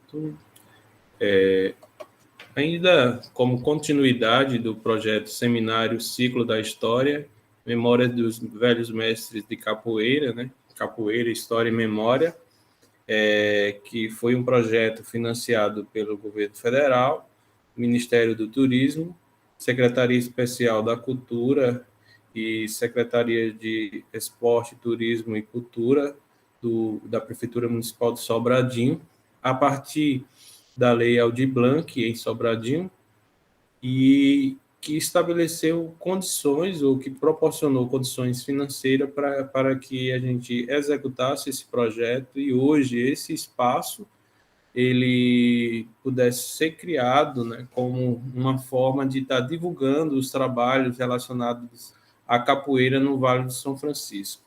Tudo. Ainda como continuidade do projeto Seminário Ciclo da História, Memória dos Velhos Mestres de Capoeira, né? Capoeira, História e Memória, que foi um projeto financiado pelo governo federal, Ministério do Turismo, Secretaria Especial da Cultura e Secretaria de Esporte, Turismo e Cultura da Prefeitura Municipal de Sobradinho, a partir da Lei Aldir Blanc, em Sobradinho, e que estabeleceu condições, ou que proporcionou condições financeiras para que a gente executasse esse projeto, e hoje esse espaço ele pudesse ser criado, né, como uma forma de estar divulgando os trabalhos relacionados à capoeira no Vale do São Francisco.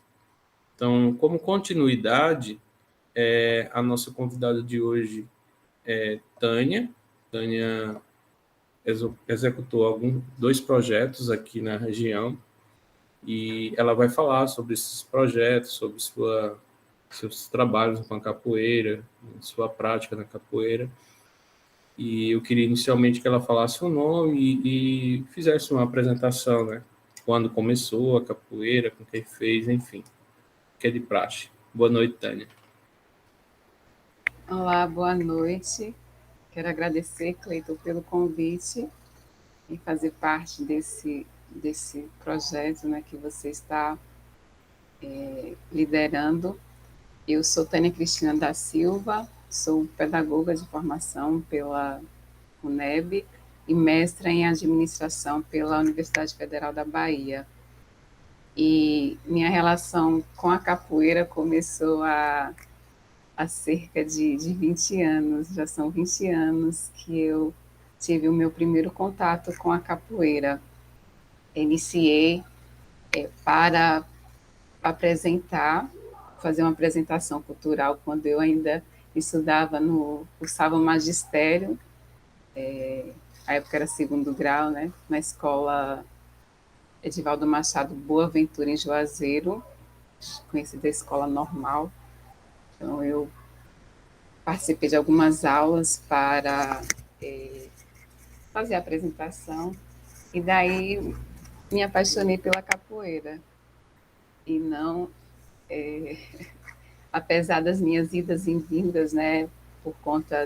Então, como continuidade, a nossa convidada de hoje é Tânia. Tânia executou dois projetos aqui na região, e ela vai falar sobre esses projetos, sobre seus trabalhos com a capoeira, sua prática na capoeira. E eu queria inicialmente que ela falasse o nome e fizesse uma apresentação, né? Quando começou a capoeira, com quem fez, enfim, que é de praxe. Boa noite, Tânia. Olá, boa noite. Quero agradecer, Cleiton, pelo convite e fazer parte desse projeto, né, que você está liderando. Eu sou Tânia Cristina da Silva, sou pedagoga de formação pela UNEB e mestra em administração pela Universidade Federal da Bahia. E minha relação com a capoeira começou há cerca de 20 anos, já são 20 anos que eu tive o meu primeiro contato com a capoeira. Iniciei para fazer uma apresentação cultural quando eu ainda cursava magistério, a época era segundo grau, né, na escola Edivaldo Machado Boaventura, em Juazeiro, conhecida escola normal. Então, eu participei de algumas aulas para fazer a apresentação, e daí me apaixonei pela capoeira. E não, apesar das minhas idas e vindas, né, por conta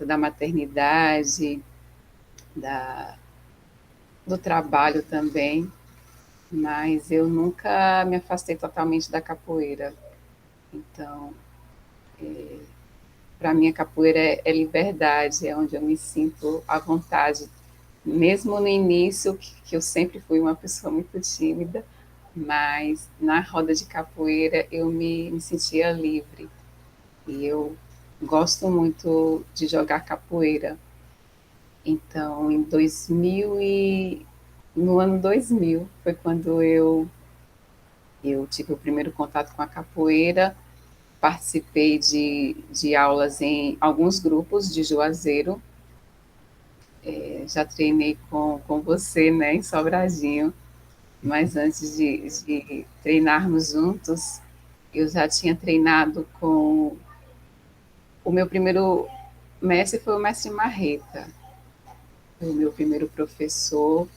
da maternidade, do trabalho também, mas eu nunca me afastei totalmente da capoeira. Então, para mim, a capoeira é liberdade, é onde eu me sinto à vontade. Mesmo no início, que eu sempre fui uma pessoa muito tímida, mas na roda de capoeira eu me sentia livre. E eu gosto muito de jogar capoeira. Então, no ano 2000, foi quando eu tive o primeiro contato com a capoeira. Participei de aulas em alguns grupos de Juazeiro. Já treinei com você, né, em Sobradinho, mas antes de treinarmos juntos, eu já tinha treinado com... O meu primeiro mestre foi o mestre Marreta, foi o meu primeiro professor.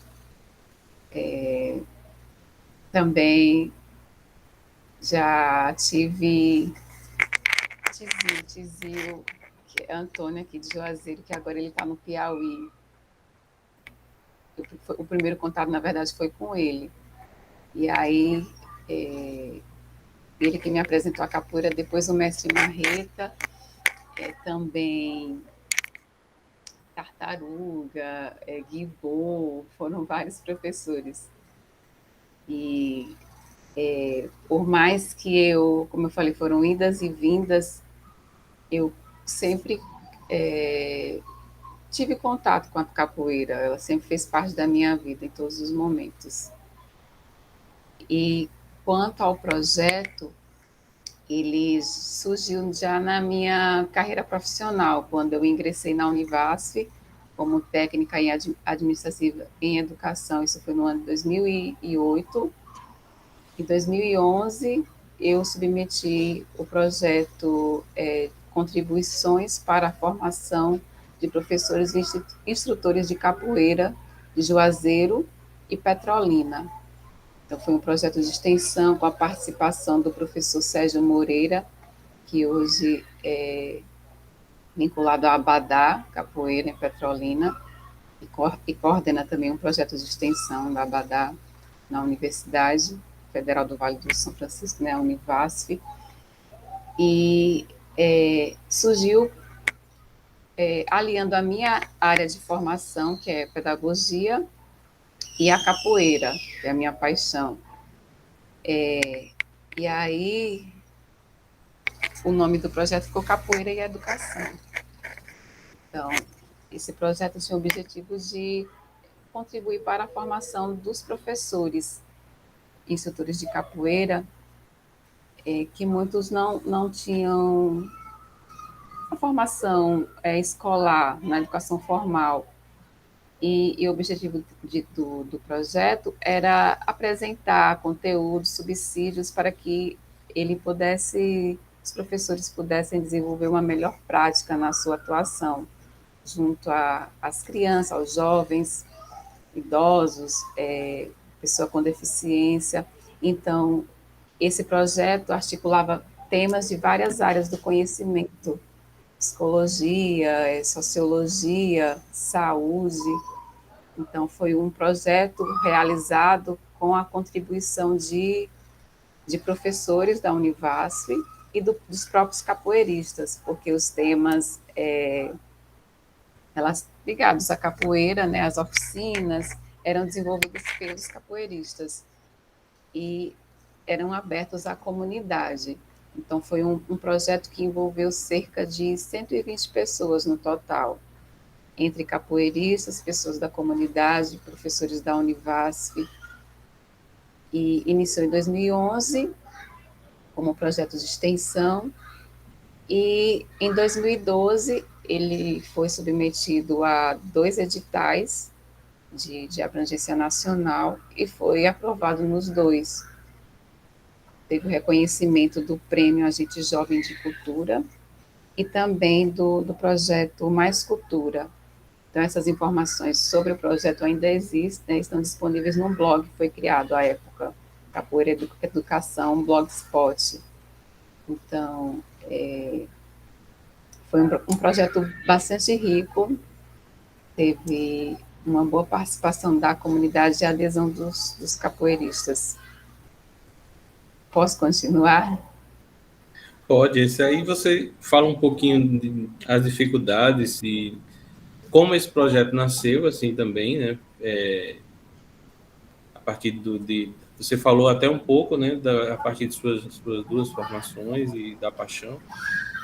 Também já tive Tizio, que é Antônio aqui de Juazeiro, que agora ele está no Piauí. O primeiro contato, na verdade, foi com ele. E aí, ele que me apresentou a capoeira, depois o mestre Marreta, também Tartaruga, Guibô, foram vários professores. E por mais que eu, como eu falei, foram idas e vindas, eu sempre tive contato com a capoeira, ela sempre fez parte da minha vida em todos os momentos. E quanto ao projeto, ele surgiu já na minha carreira profissional, quando eu ingressei na Univasf como técnica em administrativa em educação. Isso foi no ano de 2008. Em 2011, eu submeti o projeto Contribuições para a Formação de Professores e Instrutores de Capoeira de Juazeiro e Petrolina. Então, foi um projeto de extensão com a participação do professor Sérgio Moreira, que hoje é vinculado à Abadá, Capoeira em Petrolina, e coordena também um projeto de extensão da Abadá na Universidade Federal do Vale do São Francisco, né, a Univasf, e surgiu aliando a minha área de formação, que é pedagogia, e a capoeira, que é a minha paixão. E aí, o nome do projeto ficou Capoeira e Educação. Então, esse projeto tinha o objetivo de contribuir para a formação dos professores, instrutores de capoeira, que muitos não tinham a formação escolar na educação formal. E o objetivo do projeto era apresentar conteúdos, subsídios para que os professores pudessem desenvolver uma melhor prática na sua atuação junto às crianças, aos jovens, idosos, pessoa com deficiência. Então, esse projeto articulava temas de várias áreas do conhecimento, psicologia, sociologia, saúde. Então, foi um projeto realizado com a contribuição de professores da Univasf e dos próprios capoeiristas, porque os temas ligados à capoeira, né, as oficinas, eram desenvolvidos pelos capoeiristas e eram abertos à comunidade. Então, foi um projeto que envolveu cerca de 120 pessoas no total, entre capoeiristas, pessoas da comunidade, professores da Univasf, e iniciou em 2011 como projeto de extensão, e em 2012 ele foi submetido a 2 editais de abrangência nacional e foi aprovado nos 2. Teve o reconhecimento do Prêmio Agente Jovem de Cultura e também do projeto Mais Cultura. Então, essas informações sobre o projeto ainda existem, né, estão disponíveis num blog que foi criado à época, Capoeira Educação, Blogspot. Então, foi um projeto bastante rico, teve uma boa participação da comunidade e adesão dos capoeiristas. Posso continuar? Pode, esse aí você fala um pouquinho das dificuldades e como esse projeto nasceu, assim, também, né? A partir você falou até um pouco, né? A partir de suas 2 formações e da paixão.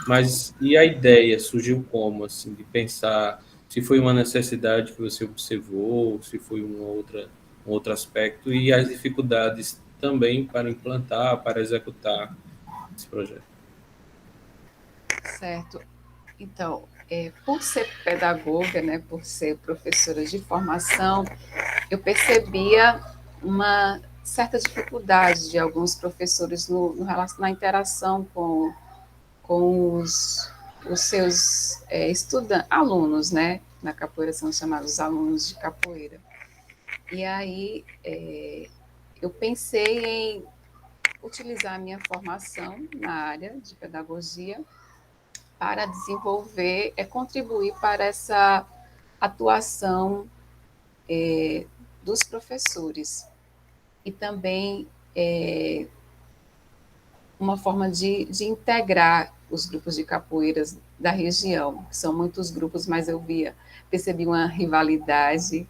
Mas e a ideia surgiu como, assim, de pensar se foi uma necessidade que você observou, se foi um outro aspecto, e as dificuldades também para implantar, para executar esse projeto. Certo. Então, por ser pedagoga, né, por ser professora de formação, eu percebia uma certa dificuldade de alguns professores na interação com os seus alunos, né? Na capoeira são chamados alunos de capoeira. E aí eu pensei em utilizar a minha formação na área de pedagogia para desenvolver, contribuir para essa atuação dos professores. E também uma forma de integrar os grupos de capoeiras da região. São muitos grupos, mas percebi uma rivalidade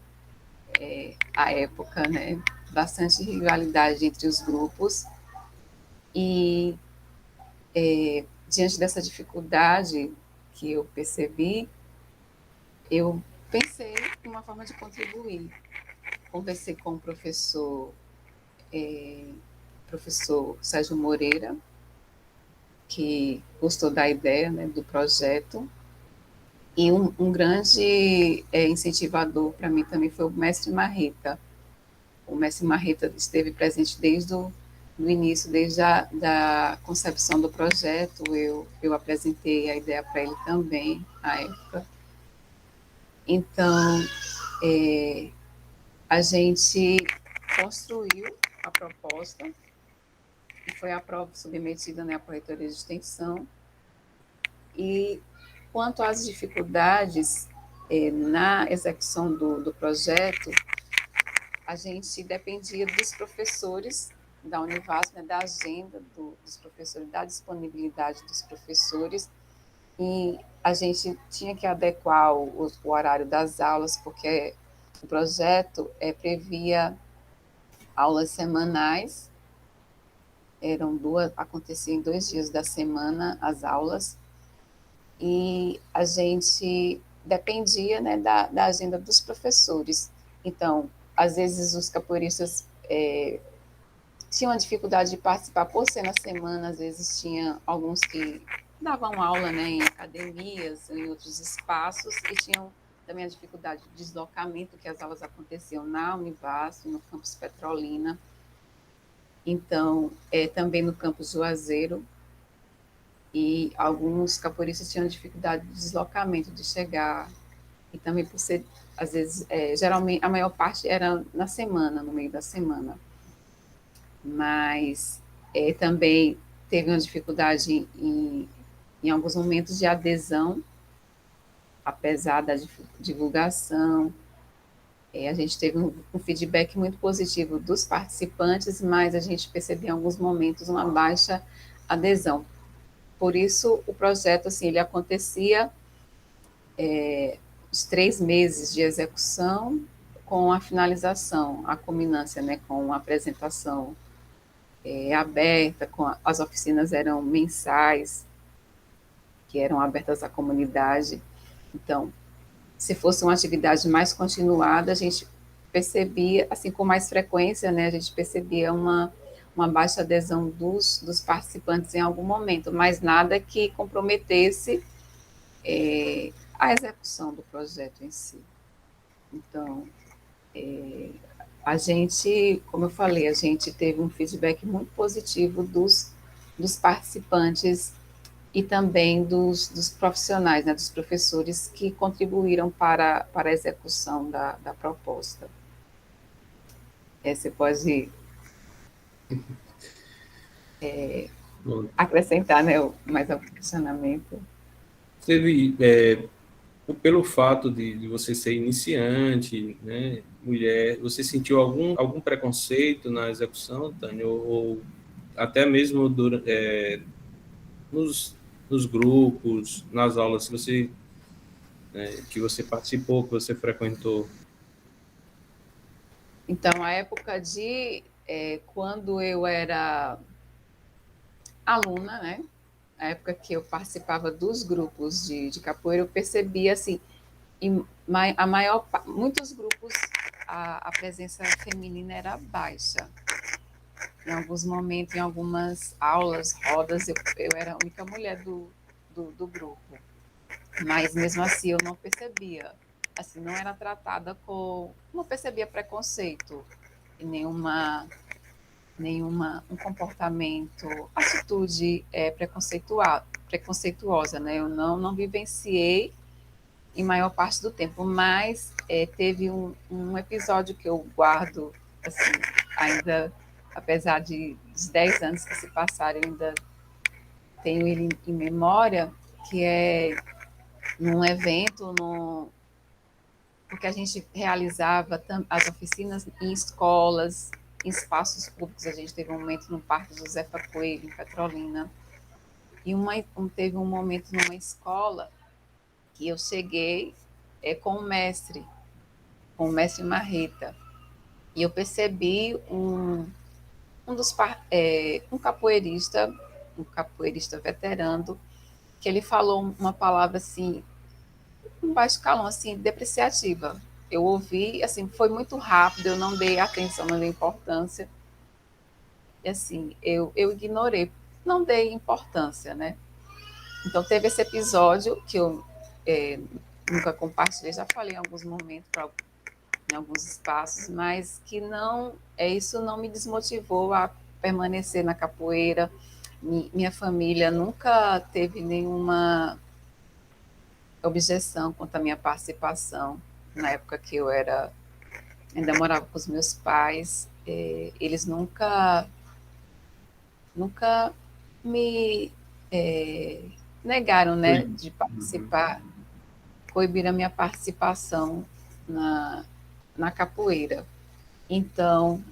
à época, né? Bastante rivalidade entre os grupos. E diante dessa dificuldade que eu percebi, eu pensei em uma forma de contribuir. Conversei com o professor Sérgio Moreira, que gostou da ideia, né, do projeto, e um grande incentivador para mim também foi o mestre Marreta. O mestre Marreta esteve presente desde no início, desde a da concepção do projeto, eu apresentei a ideia para ele também, à época. Então, a gente construiu a proposta, e foi submetida, né, à corretoria de extensão, e quanto às dificuldades na execução do projeto, a gente dependia dos professores da Univasf, né, da agenda dos professores, da disponibilidade dos professores, e a gente tinha que adequar o horário das aulas, porque o projeto previa aulas semanais, aconteciam em 2 dias da semana as aulas, e a gente dependia, né, da agenda dos professores. Então, às vezes os capoeiristas tinham a dificuldade de participar por ser na semana, às vezes tinha alguns que davam aula, né, em academias, em outros espaços, e tinham também a dificuldade de deslocamento, que as aulas aconteciam na Univasf, no campus Petrolina, então, também no campus Juazeiro, e alguns capoeiristas tinham dificuldade de deslocamento, de chegar, e também por ser, às vezes, geralmente, a maior parte era na semana, no meio da semana, mas também teve uma dificuldade em alguns momentos de adesão, apesar da divulgação. A gente teve um feedback muito positivo dos participantes, mas a gente percebeu em alguns momentos uma baixa adesão. Por isso, o projeto, assim, ele acontecia os 3 meses de execução com a finalização, a culminância, né, com a apresentação aberta, as oficinas eram mensais, que eram abertas à comunidade. Então, se fosse uma atividade mais continuada, a gente percebia, assim, com mais frequência, né, a gente percebia uma baixa adesão dos participantes em algum momento, mas nada que comprometesse a execução do projeto em si. Então, a gente, como eu falei, a gente teve um feedback muito positivo dos participantes e também dos profissionais, né, dos professores que contribuíram para a execução da proposta. Você pode acrescentar, né, mais algum questionamento? Teve, pelo fato de você ser iniciante, né, mulher, você sentiu algum preconceito na execução, Tânia, ou até mesmo nos grupos, nas aulas que você participou, que você frequentou? Então, a época quando eu era aluna, né, a época que eu participava dos grupos de capoeira, eu percebia, assim, muitos grupos, a presença feminina era baixa. Em alguns momentos, em algumas aulas, rodas, eu era a única mulher do grupo. Mas, mesmo assim, eu não percebia. Assim, não era tratada não percebia preconceito e um comportamento, atitude preconceituosa, né? Eu não vivenciei em maior parte do tempo, mas teve um episódio que eu guardo, assim, ainda, apesar dos 10 anos que se passaram, eu ainda tenho ele em memória, que é num evento, porque a gente realizava as oficinas em escolas, em espaços públicos. A gente teve um momento no Parque Josefa Coelho, em Petrolina, e teve um momento numa escola que eu cheguei com o mestre Marreta, e eu percebi um capoeirista veterano, que ele falou uma palavra assim, um baixo calão, assim, depreciativa. Eu ouvi, assim, foi muito rápido, eu não dei atenção, não dei importância, e assim, eu ignorei, não dei importância, né? Então, teve esse episódio que eu nunca compartilhei, já falei em alguns momentos, em alguns espaços, mas que isso não me desmotivou a permanecer na capoeira. Minha família nunca teve nenhuma objeção quanto à minha participação. Na época que eu ainda morava com os meus pais, eles nunca me negaram, né, de participar, coibiram a minha participação na capoeira. Então,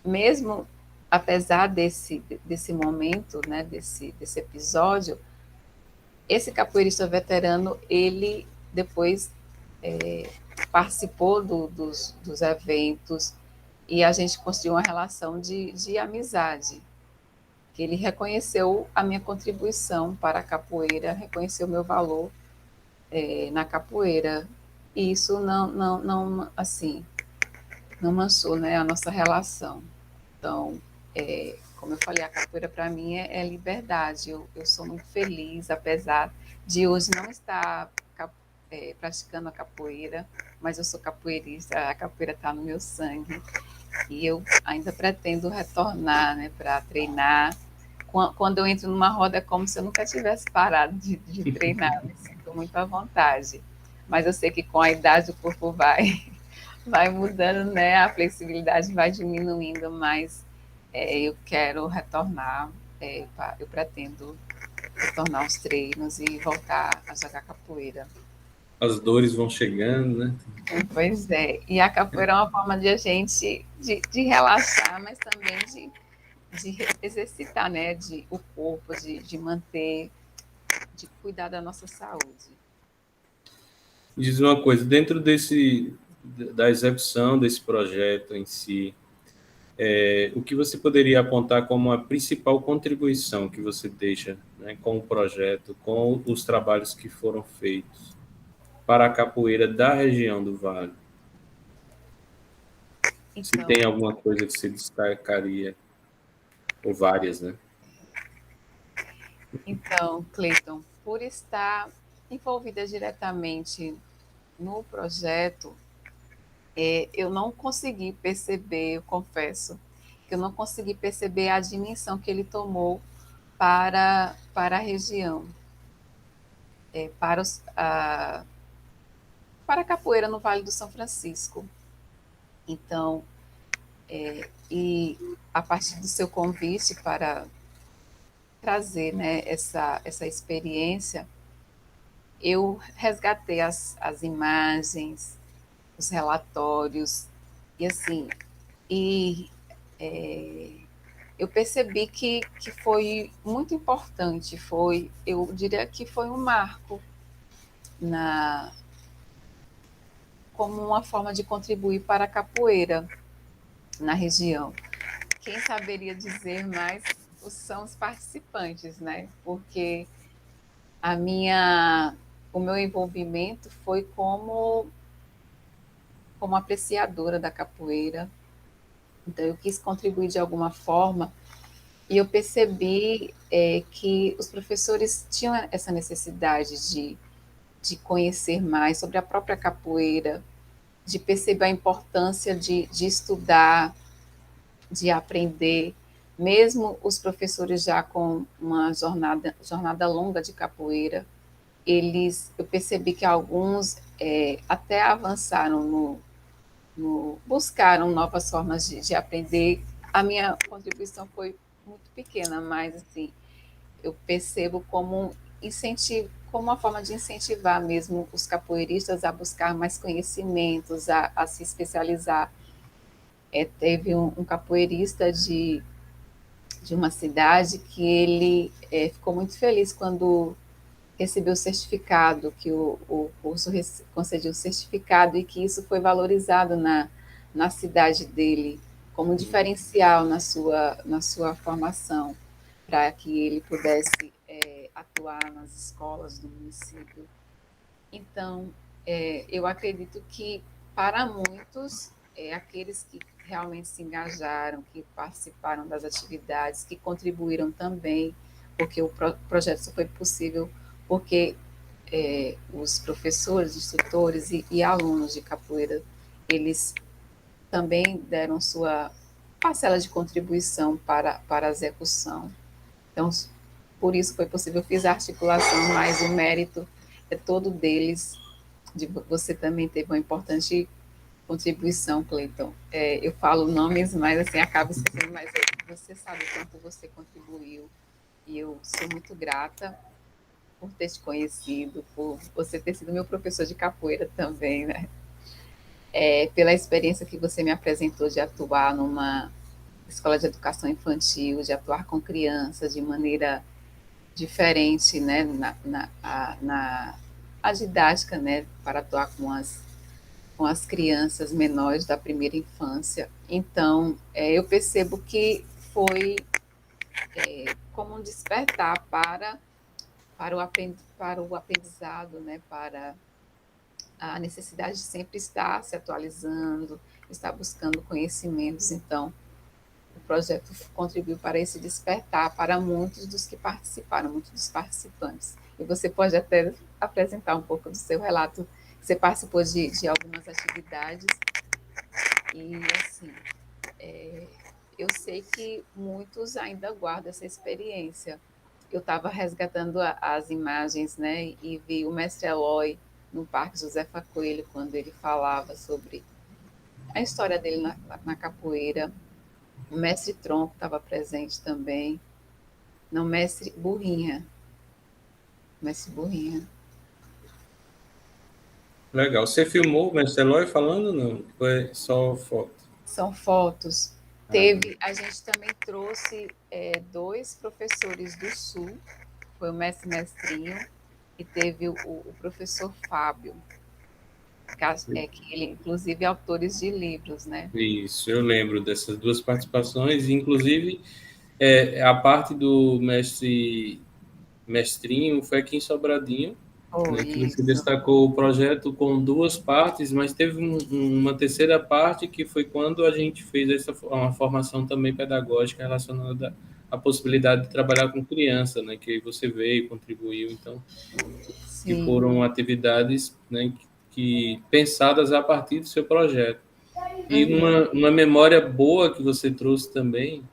mesmo apesar desse momento, né, desse episódio, esse capoeirista veterano, ele depois participou dos eventos e a gente construiu uma relação de amizade, que ele reconheceu a minha contribuição para a capoeira, reconheceu o meu valor na capoeira, e isso não assim, não manchou, né, a nossa relação. Então, como eu falei, a capoeira para mim é liberdade. Eu sou muito feliz, apesar de hoje não estar praticando a capoeira, mas eu sou capoeirista, a capoeira está no meu sangue e eu ainda pretendo retornar, né, para treinar. Quando eu entro numa roda é como se eu nunca tivesse parado de treinar, me sinto muito à vontade. Mas eu sei que com a idade o corpo vai mudando, né? A flexibilidade vai diminuindo, mas eu quero retornar, eu pretendo retornar aos treinos e voltar a jogar capoeira. As dores vão chegando, né? Pois é, e a capoeira é uma forma de a gente de relaxar, mas também de exercitar, né? O corpo, de manter, de cuidar da nossa saúde. Diz uma coisa, dentro da execução desse projeto em si, o que você poderia apontar como a principal contribuição que você deixa, né, com o projeto, com os trabalhos que foram feitos para a capoeira da região do Vale? Então, se tem alguma coisa que você destacaria, ou várias, né? Então, Cleiton, por estar envolvida diretamente no projeto, eu não consegui perceber, eu confesso, que eu não consegui perceber a dimensão que ele tomou para a região, para a capoeira no Vale do São Francisco. Então, e a partir do seu convite para trazer, né, essa experiência, eu resgatei as imagens, os relatórios, e assim, eu percebi que foi muito importante, eu diria que foi um marco como uma forma de contribuir para a capoeira na região. Quem saberia dizer mais são os participantes, né? Porque o meu envolvimento foi como apreciadora da capoeira. Então, eu quis contribuir de alguma forma e eu percebi que os professores tinham essa necessidade de conhecer mais sobre a própria capoeira, de perceber a importância de estudar, de aprender. Mesmo os professores já com uma jornada longa de capoeira, eu percebi que alguns até avançaram buscaram novas formas de aprender. A minha contribuição foi muito pequena, mas assim, eu percebo como como uma forma de incentivar mesmo os capoeiristas a buscar mais conhecimentos, a se especializar. Teve um capoeirista de uma cidade que ele ficou muito feliz quando recebeu o certificado, que o curso concedeu o certificado e que isso foi valorizado na cidade dele como diferencial na sua formação, para que ele pudesse atuar nas escolas do município. Então, eu acredito que, para muitos, aqueles que realmente se engajaram, que participaram das atividades, que contribuíram também, porque o projeto só foi possível porque os professores, instrutores e alunos de capoeira, eles também deram sua parcela de contribuição para a execução. Então, por isso foi possível, eu fiz a articulação, mas o mérito é todo deles. Você também teve uma importante contribuição, Cleiton. Eu falo nomes, mas assim, acabo esquecendo, mas você sabe o quanto você contribuiu, e eu sou muito grata por ter te conhecido, por você ter sido meu professor de capoeira também, né? Pela experiência que você me apresentou de atuar numa escola de educação infantil, de atuar com crianças de maneira diferente, né, a didática, né, para atuar com as crianças menores da primeira infância. Então, eu percebo que foi como um despertar para o aprendizado, né, para a necessidade de sempre estar se atualizando, estar buscando conhecimentos. Então, o projeto contribuiu para esse despertar para muitos dos que participaram, muitos dos participantes. E você pode até apresentar um pouco do seu relato, que você participou de algumas atividades, e assim, eu sei que muitos ainda guardam essa experiência. Eu estava resgatando as imagens, né, e vi o mestre Eloy no Parque Josefa Coelho, quando ele falava sobre a história dele na capoeira. O mestre Tronco estava presente também. Não, mestre Burrinha. Mestre Burrinha. Legal. Você filmou o mestre Eloy falando, não? Foi só foto? São fotos. A gente também trouxe dois professores do Sul, foi o mestre Mestrinho, e teve o professor Fábio, que ele, inclusive, é autores de livros, né? Isso, eu lembro dessas duas participações, inclusive a parte do mestrinho foi aqui em Sobradinho, né, que você Isso. destacou o projeto com duas partes, mas teve uma terceira parte que foi quando a gente fez uma formação também pedagógica relacionada à possibilidade de trabalhar com criança, né, que você veio, contribuiu, então, que Sim. foram atividades, né, que pensadas a partir do seu projeto. E uma memória boa que você trouxe também,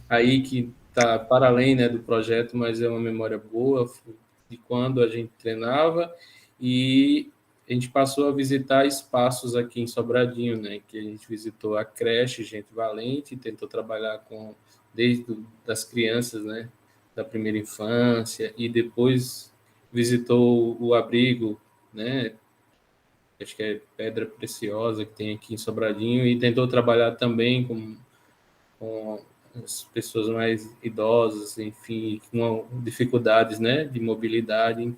aí que está para além, né, do projeto, mas é uma memória boa de quando a gente treinava, e a gente passou a visitar espaços aqui em Sobradinho, né, que a gente visitou a creche Gente Valente, tentou trabalhar desde das crianças, né, da primeira infância, e depois visitou o abrigo, né, acho que é Pedra Preciosa, que tem aqui em Sobradinho, e tentou trabalhar também com as pessoas mais idosas, enfim, com dificuldades, né, de mobilidade,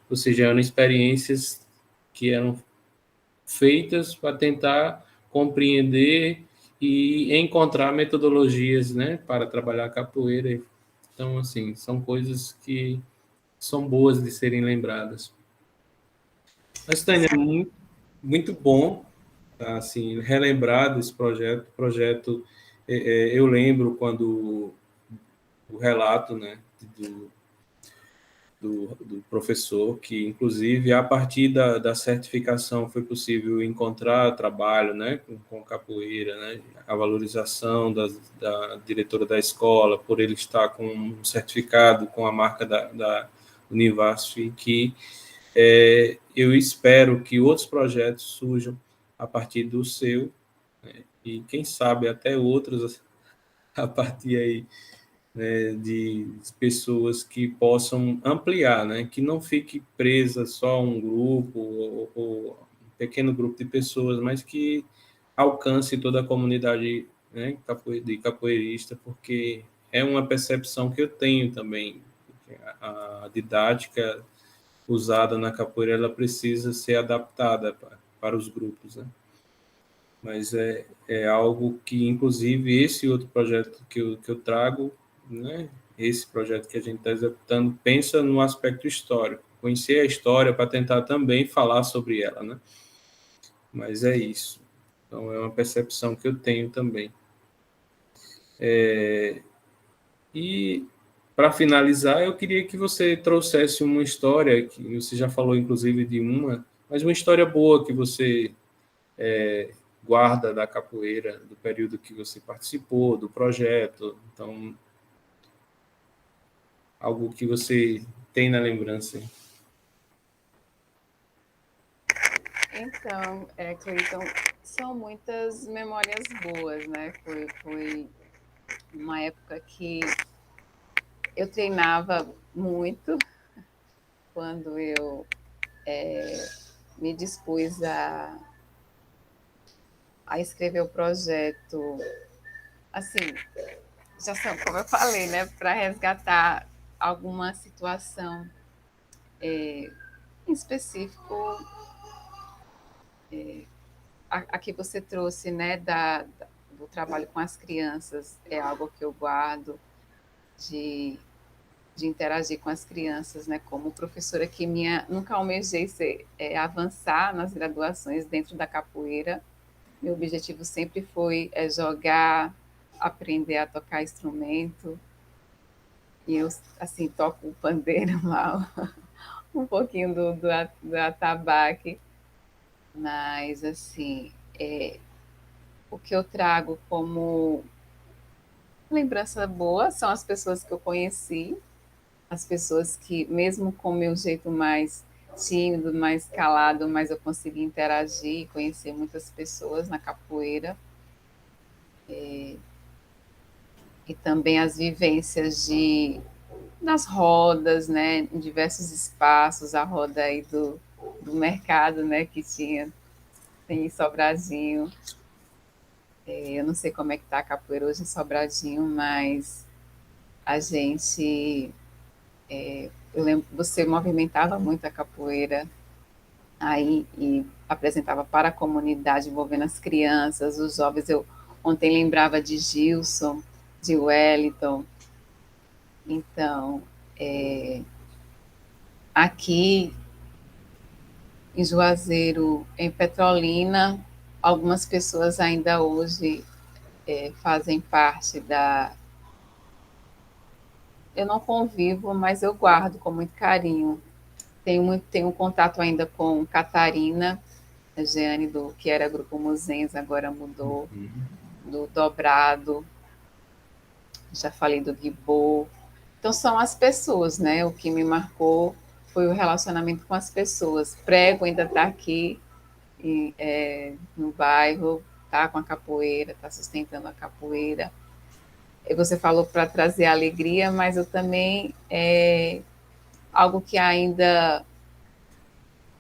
ou seja, eram experiências que eram feitas para tentar compreender e encontrar metodologias, né, para trabalhar a capoeira. Então, assim, são coisas que são boas de serem lembradas. Mas, Tânia, muito, muito bom, tá, assim, relembrar desse projeto, eu lembro quando o relato, né, do professor, que inclusive a partir da certificação foi possível encontrar trabalho, né, com capoeira, né, a valorização da diretora da escola, por ele estar com um certificado com a marca da Univasf, que eu espero que outros projetos surjam a partir do seu, né, e quem sabe até outros a partir aí, né, de pessoas que possam ampliar, né, que não fique presa só a um grupo ou um pequeno grupo de pessoas, mas que alcance toda a comunidade, né, de capoeirista, porque é uma percepção que eu tenho também. A didática usada na capoeira ela precisa ser adaptada para os grupos, né? Mas é algo que, inclusive, esse outro projeto que eu trago, né, esse projeto que a gente está executando, pensa no aspecto histórico, conhecer a história para tentar também falar sobre ela, né? Mas é isso. Então, é uma percepção que eu tenho também. E, para finalizar, eu queria que você trouxesse uma história, que você já falou, inclusive, de uma, mas uma história boa que você guarda da capoeira, do período que você participou, do projeto. Então, algo que você tem na lembrança. Então, Cleiton, são muitas memórias boas, né? Foi uma época que eu treinava muito quando eu me dispus a escrever o projeto. Assim, já são, como eu falei, né? Para resgatar alguma situação em específico, a que você trouxe, né? Do trabalho com as crianças, é algo que eu guardo de interagir com as crianças, né? Como professora que nunca almejei avançar nas graduações dentro da capoeira. Meu objetivo sempre foi jogar, aprender a tocar instrumento. E eu, assim, toco o pandeiro mal, um pouquinho do atabaque. Mas, assim, o que eu trago como lembrança boa são as pessoas que eu conheci, as pessoas que, mesmo com o meu jeito mais tímido, mais calado, mas eu consegui interagir, conhecer muitas pessoas na capoeira. E também as vivências das rodas, né, em diversos espaços, a roda aí do mercado, né, que tem em Sobradinho. Eu não sei como é que está a capoeira hoje em Sobradinho, mas a gente, eu lembro que você movimentava muito a capoeira aí e apresentava para a comunidade, envolvendo as crianças, os jovens. Eu ontem lembrava de Gilson, de Wellington. Então, aqui em Juazeiro, em Petrolina, algumas pessoas ainda hoje fazem parte da. Eu não convivo, mas eu guardo com muito carinho. Tenho um contato ainda com Catarina, a Jeane, que era Grupo Musens, agora mudou, do Dobrado, já falei do Guibô. Então, são as pessoas, né? O que me marcou foi o relacionamento com as pessoas. Prego ainda está aqui no bairro, tá com a capoeira, está sustentando a capoeira. E você falou para trazer alegria, mas eu também algo que ainda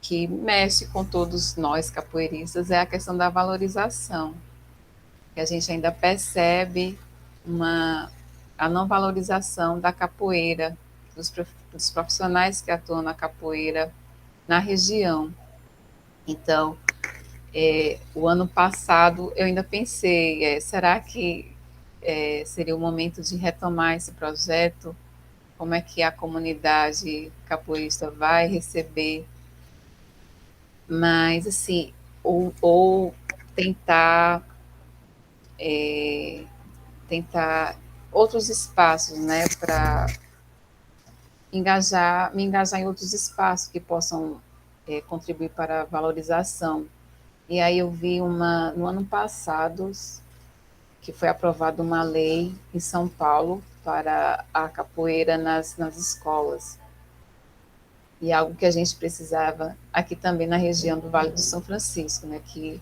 que mexe com todos nós capoeiristas é a questão da valorização, que a gente ainda percebe a não valorização da capoeira, dos profissionais que atuam na capoeira na região. Então, o ano passado eu ainda pensei, será que seria o momento de retomar esse projeto? Como é que a comunidade capoeirista vai receber? Mas, assim, ou tentar, tentar outros espaços, né, para me engajar em outros espaços que possam contribuir para a valorização. E aí eu vi no ano passado, que foi aprovada uma lei em São Paulo para a capoeira nas escolas. E algo que a gente precisava aqui também na região do Vale do São Francisco, né, que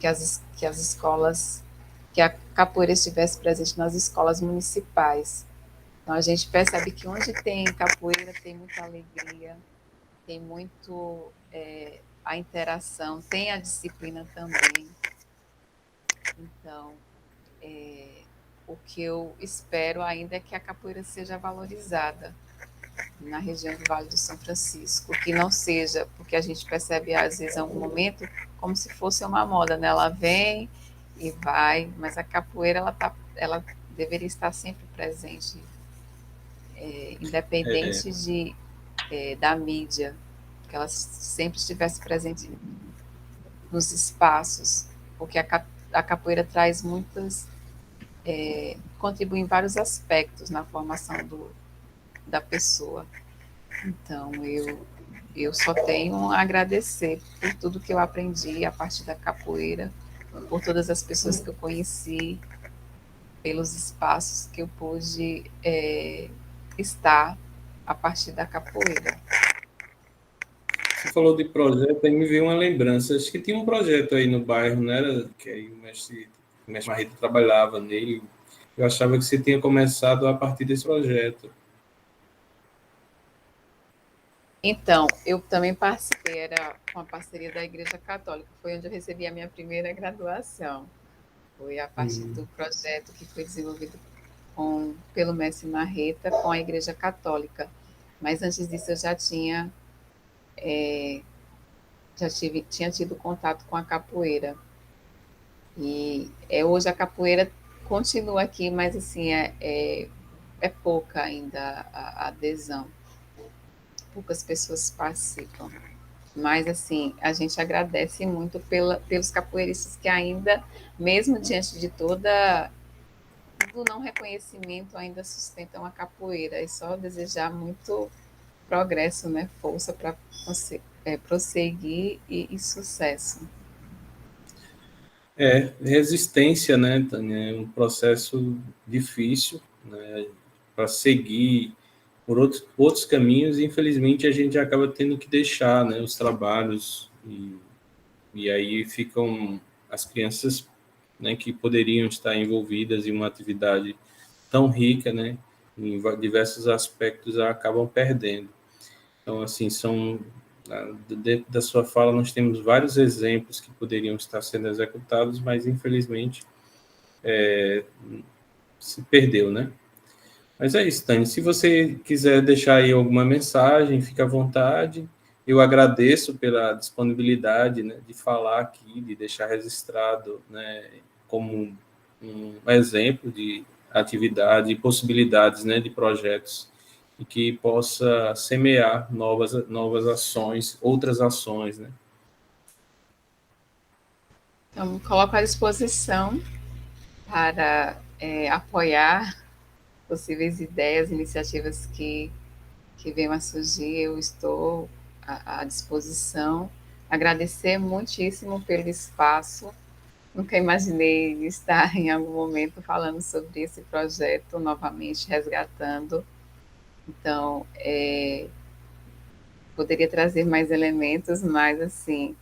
as escolas, que a capoeira estivesse presente nas escolas municipais. Então a gente percebe que onde tem capoeira tem muita alegria, tem muito a interação, tem a disciplina também. Então, o que eu espero ainda é que a capoeira seja valorizada na região do Vale do São Francisco, que não seja, porque a gente percebe às vezes em algum momento como se fosse uma moda, né? Ela vem e vai, mas a capoeira ela deveria estar sempre presente, independente da mídia, que ela sempre estivesse presente nos espaços, porque a capoeira traz contribui em vários aspectos na formação da pessoa. Então, eu só tenho a agradecer por tudo que eu aprendi a partir da capoeira, por todas as pessoas que eu conheci, pelos espaços que eu pude estar a partir da capoeira. Você falou de projeto, aí me veio uma lembrança. Acho que tinha um projeto aí no bairro, não era? Que aí o mestre Marreta trabalhava nele. Eu achava que você tinha começado a partir desse projeto. Então, eu também participei, era uma parceria da Igreja Católica, foi onde eu recebi a minha primeira graduação. Foi a partir do projeto que foi desenvolvido pelo mestre Marreta com a Igreja Católica. Mas antes disso eu tinha tido contato com a capoeira. E hoje a capoeira continua aqui, mas assim, é pouca ainda a adesão. Poucas pessoas participam. Mas, assim, a gente agradece muito pelos capoeiristas que ainda, mesmo diante de do não reconhecimento, ainda sustentam a capoeira. É só desejar muito progresso, né? Força para prosseguir e sucesso. Resistência, né, Tânia? É um processo difícil, né, para seguir por outros caminhos, e infelizmente a gente acaba tendo que deixar, né, os trabalhos, e aí ficam as crianças, né, que poderiam estar envolvidas em uma atividade tão rica, né, em diversos aspectos, acabam perdendo. Então, assim, dentro da sua fala, nós temos vários exemplos que poderiam estar sendo executados, mas infelizmente se perdeu, né? Mas é isso, Tânia. Se você quiser deixar aí alguma mensagem, fique à vontade. Eu agradeço pela disponibilidade, né, de falar aqui, de deixar registrado, né, como um exemplo de atividade e possibilidades, né, de projetos, e que possa semear novas ações, outras ações, né? Então, coloco à disposição para apoiar possíveis ideias, iniciativas que venham a surgir. Eu estou à disposição. Agradecer muitíssimo pelo espaço. Nunca imaginei estar em algum momento falando sobre esse projeto novamente, resgatando. Então, poderia trazer mais elementos, mas assim,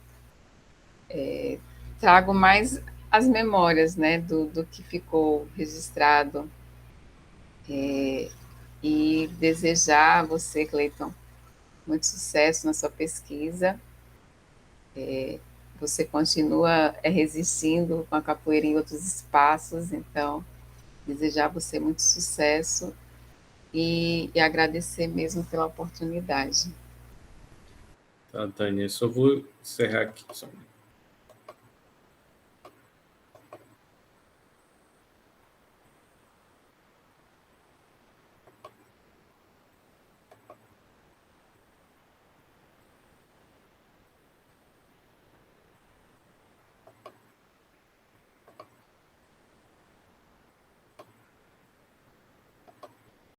trago mais as memórias, né, do que ficou registrado. E desejar a você, Cleiton, muito sucesso na sua pesquisa. Você continua resistindo com a capoeira em outros espaços, então desejar a você muito sucesso e agradecer mesmo pela oportunidade. Tá, Tânia, só vou encerrar aqui. Só